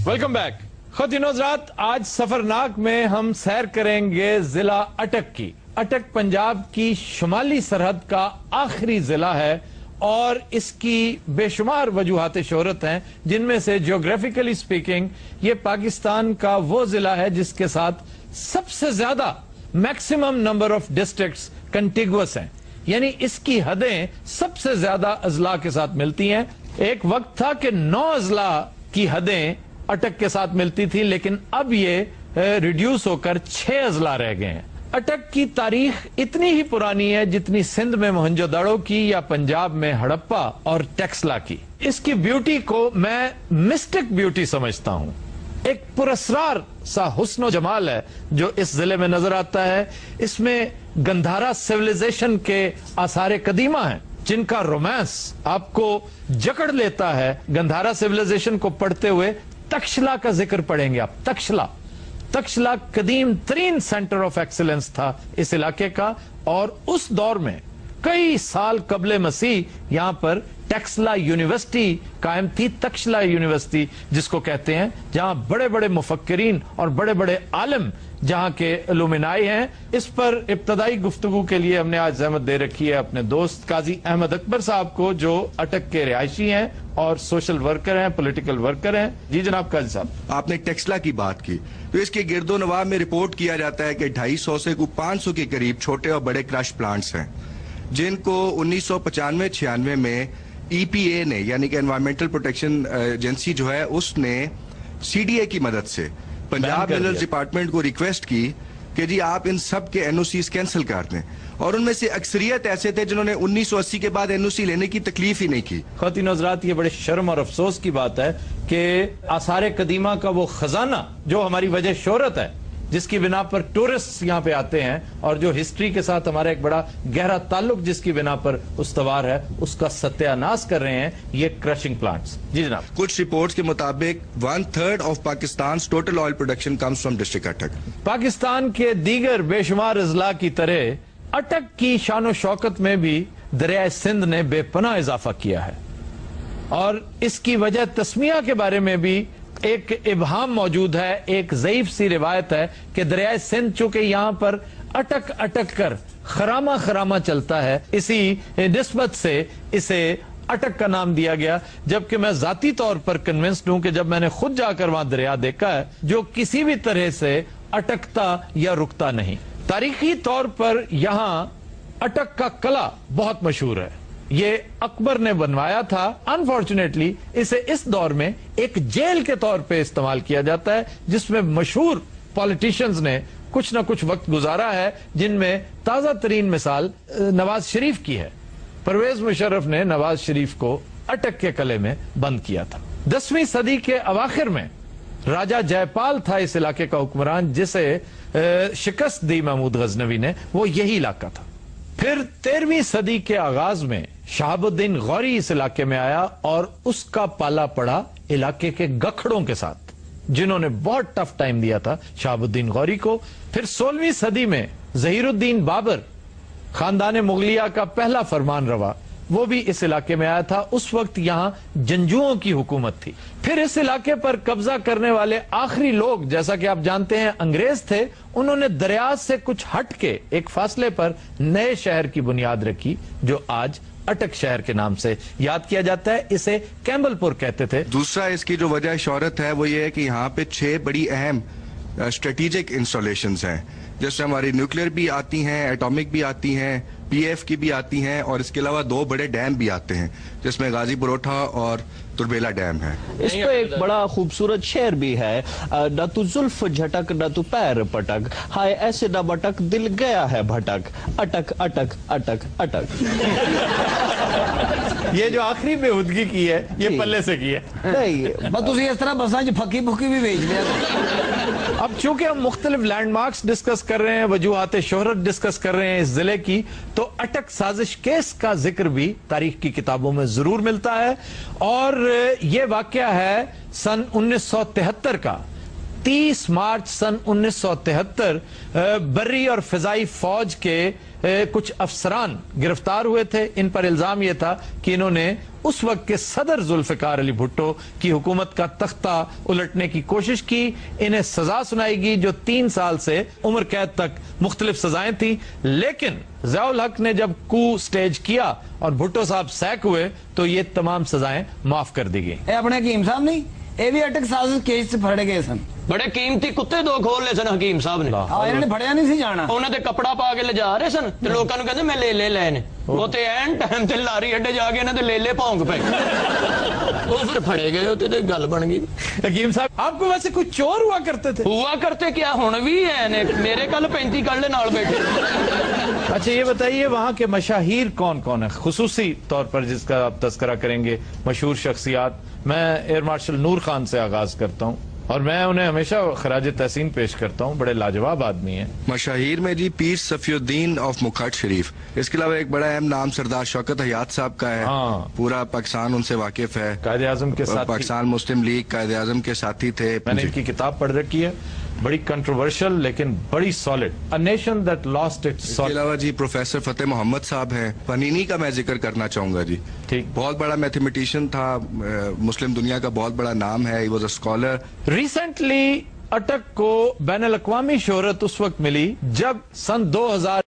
Welcome back. ख़वातीन और हज़रात, आज सफरनाक में हम सैर करेंगे जिला अटक की। अटक पंजाब की शुमाली सरहद का आखिरी जिला है और इसकी बेशुमार वजूहात शोहरत हैं, जिनमें से जियोग्राफिकली स्पीकिंग ये पाकिस्तान का वो जिला है जिसके साथ सबसे ज्यादा maximum number of districts contiguous हैं, यानी इसकी हदें सबसे ज्यादा अजला के साथ मिलती हैं। एक वक्त था कि 9 अजला की हदें अटक के साथ मिलती थी, लेकिन अब ये रिड्यूस होकर 6 अजला रह गए हैं। अटक की तारीख इतनी ही पुरानी है जितनी सिंध में मोहनजोदड़ो की या पंजाब में हड़प्पा और टेक्सला की। इसकी ब्यूटी को मैं मिस्टिक ब्यूटी समझता हूं। एक पुरस्रार सा हुस्न जमाल है जो इस जिले में नजर आता है। इसमें गंधारा सिविलाइजेशन के आसारे कदीमा हैं जिनका रोमांस आपको जकड़ लेता है। गंधारा सिविलाइजेशन को पढ़ते हुए तक्षला का जिक्र पढ़ेंगे आप। तक्षला कदीम तरीन सेंटर ऑफ एक्सीलेंस था इस इलाके का, और उस दौर में कई साल कबले मसीह यहां पर टेक्सला यूनिवर्सिटी कायम थी। तक्षला यूनिवर्सिटी जिसको कहते हैं, जहां बड़े बड़े मुफक्किरीन और बड़े बड़े आलिम जहां के इल्लुमिनाई हैं। इस पर इब्तदाई गुफ्तगू के लिए हमने आज ज़हमत दे रखी है अपने दोस्त काजी अहमद अकबर साहब को, जो अटक के रिहायशी हैं और सोशल वर्कर हैं, पॉलिटिकल वर्कर हैं। जी जनाब काजी साहब, आपने टेक्सला की बात की तो इसके गिरदो नवाह में रिपोर्ट किया जाता है कि 250 से 500 के करीब छोटे और बड़े क्रश प्लांट्स हैं, जिनको 1995-96 में EPA ने, यानी कि एनवायरमेंटल प्रोटेक्शन एजेंसी जो है, उसने CDA की मदद से पंजाब मिनरल्स डिपार्टमेंट को रिक्वेस्ट की कि जी आप इन सब के NOCs कैंसिल कर दें, और उनमें से अक्सरियत ऐसे थे जिन्होंने 1980 के बाद NOC लेने की तकलीफ ही नहीं की। ख़वातीन हज़रात, ये बड़े शर्म और अफसोस की बात है कि आसारे कदीमा का वो खजाना जो हमारी वजह शोहरत है, जिसकी बिना पर टूरिस्ट यहाँ पे आते हैं और जो हिस्ट्री के साथ हमारा एक बड़ा गहरा ताल्लुक जिसकी बिना पर उस्तवार है, उसका सत्यानाश कर रहे हैं ये क्रशिंग प्लांट्स। जी जनाब, कुछ रिपोर्ट्स के मुताबिक 1/3 of Pakistan total oil production comes from district अटक। पाकिस्तान के दीगर बेशुमार अजला की तरह अटक की शान शौकत में भी दरिया सिंध ने बेपनाह इजाफा किया है, और इसकी वजह तस्मिया के बारे में भी एक इबहाम मौजूद है। एक ज़ईफ सी रिवायत है कि दरिया सिंध चूंकि यहां पर अटक अटक कर खरामा चलता है, इसी निस्बत से इसे अटक का नाम दिया गया। जबकि मैं जाती तौर पर कन्विंस्ड हूं कि जब मैंने खुद जाकर वहां दरिया देखा है, जो किसी भी तरह से अटकता या रुकता नहीं। तारीखी तौर पर यहां अटक का कला बहुत मशहूर है। ये अकबर ने बनवाया था। अनफॉर्चुनेटली इसे इस दौर में एक जेल के तौर पे इस्तेमाल किया जाता है, जिसमें मशहूर पॉलिटिशियंस ने कुछ ना कुछ वक्त गुजारा है, जिनमें ताजा तरीन मिसाल नवाज शरीफ की है। परवेज मुशर्रफ ने नवाज शरीफ को अटक के कले में बंद किया था। 10वीं सदी के अवाखिर में राजा जयपाल था इस इलाके का हुक्मरान, जिसे शिकस्त दी महमूद गजनवी ने, वो यही इलाका था। फिर 13वीं सदी के आगाज में शहाबुद्दीन गौरी इस इलाके में आया और उसका पाला पड़ा इलाके के गखड़ों के साथ, जिन्होंने बहुत टफ टाइम दिया था शहाबुद्दीन गौरी को। फिर 16वीं सदी में ज़हीरुद्दीन बाबर, खानदान मुगलिया का पहला फरमान रवा, वो भी इस इलाके में आया था। उस वक्त यहां जंजुओं की हुकूमत थी। फिर इस इलाके पर कब्जा करने वाले आखिरी लोग, जैसा कि आप जानते हैं, अंग्रेज थे। उन्होंने दरिया से कुछ हट के एक फासले पर नए शहर की बुनियाद रखी, जो आज अटक शहर के नाम से याद किया जाता है। इसे कैम्बलपुर कहते थे। दूसरा इसकी जो वजह शोहरत है वो ये है कि यहाँ पे 6 बड़ी अहम स्ट्रेटेजिक इंस्टॉलेशंस हैं, जैसे हमारी न्यूक्लियर भी आती हैं, एटॉमिक भी आती हैं, PF की भी आती हैं, और इसके अलावा 2 बड़े डैम भी आते हैं, जिसमें गाजी बरोठा और तुरबेला डैम है। इस पे एक बड़ा खूबसूरत शेर भी है, न तू जुल्फ झटक न तू पैर पटक, हाय ऐसे न बटक दिल गया है भटक, अटक अटक अटक अटक। ये जो आखिरी बेहुदगी की है, ये पल्ले से की है। नहीं बस तुसी इस तरह बसा फकी फुकी भी भेज दिया। अब चूंकि हम मुख्तलिफ लैंडमार्क्स डिस्कस कर रहे हैं, वजूहात शोहरत डिस्कस कर रहे हैं इस जिले की, तो अटक साजिश केस का जिक्र भी तारीख की किताबों में जरूर मिलता है। और ये वाकया है सन 1973 का। 30 मार्च सन 1973 बर्री और फिजाई फौज के कुछ अफसरान गिरफ्तार हुए थे। इन पर इल्जाम यह था कि इन्होंने उस वक्त के सदर जुल्फिकार अली भुट्टो की हुकूमत का तख्ता उलटने की कोशिश की। इन्हें सजा सुनाई गई जो 3 साल से उम्र कैद तक मुख्तलिफ सजाएं थी, लेकिन ज़ियाउल हक ने जब कू स्टेज किया और भुट्टो साहब सैक हुए तो ये तमाम सजाएं माफ कर दी गई। अपने हकीम साहब नहीं, ये भी अटक साजिश केस से फड़े गए सन। बड़े कीमती कुत्ते 2 खोल ले सन हकीम साहब ने। इन्होंने फड़िया नहीं सी जाना, ਉਹਨਾਂ ਤੇ ਕੱਪੜਾ ਪਾ ਕੇ ਲਿਜਾ ਰਹੇ ਸਨ ਤੇ ਲੋਕਾਂ ਨੂੰ ਕਹਿੰਦੇ ਮੈਂ ਲੇਲੇ ਲੈ ਨੇ। ਉਹ ਤੇ ਐਨ ਟਾਈਮ ਤੇ ਲਾਰੀ ਅੱਡੇ ਜਾ ਕੇ ਇਹਨਾਂ ਦੇ ਲੇਲੇ ਭੌਂਕ ਪਏ। ਉਹ ਫਿਰ ਫੜੇ ਗਏ ਉੱਤੇ ਤੇ ਗੱਲ ਬਣ ਗਈ। हकीम साहब आपको वैसे कुछ चोर हुआ करते थे? हुआ करते क्या ਹੁਣ ਵੀ है ने मेरे कल 35 कल्ले नाल बैठे। अच्छा ये बताइए वहां के मशाहीर कौन कौन है खुसूसी तौर पर जिसका आप तस्करा करेंगे, मशहूर शख्सियात? मैं एयर मार्शल नूर खान से आगाज करता हूँ और मैं उन्हें हमेशा खराज तहसीन पेश करता हूँ, बड़े लाजवाब आदमी हैं। मशाहीर में जी पीर सफीउद्दीन ऑफ मुखट शरीफ, इसके अलावा एक बड़ा अहम नाम सरदार शौकत हयात साहब का है। हाँ। पूरा पाकिस्तान उनसे वाकिफ है। कायदे आजम के साथ पाकिस्तान मुस्लिम लीग कायदे आजम के साथी थे। मैंने इनकी किताब पढ़ रखी है, बड़ी कंट्रोवर्शियल लेकिन बड़ी solid, a nation that lost its इसके सॉलिड। अलावा जी प्रोफेसर फतेह मोहम्मद साहब हैं। पनीनी का मैं जिक्र करना चाहूंगा जी। ठीक। बहुत बड़ा मैथमेटिशियन था, मुस्लिम दुनिया का बहुत बड़ा नाम है। He was a scholar. Recently अटक को बैनुल अक़वामी शोहरत उस वक्त मिली जब सन 2000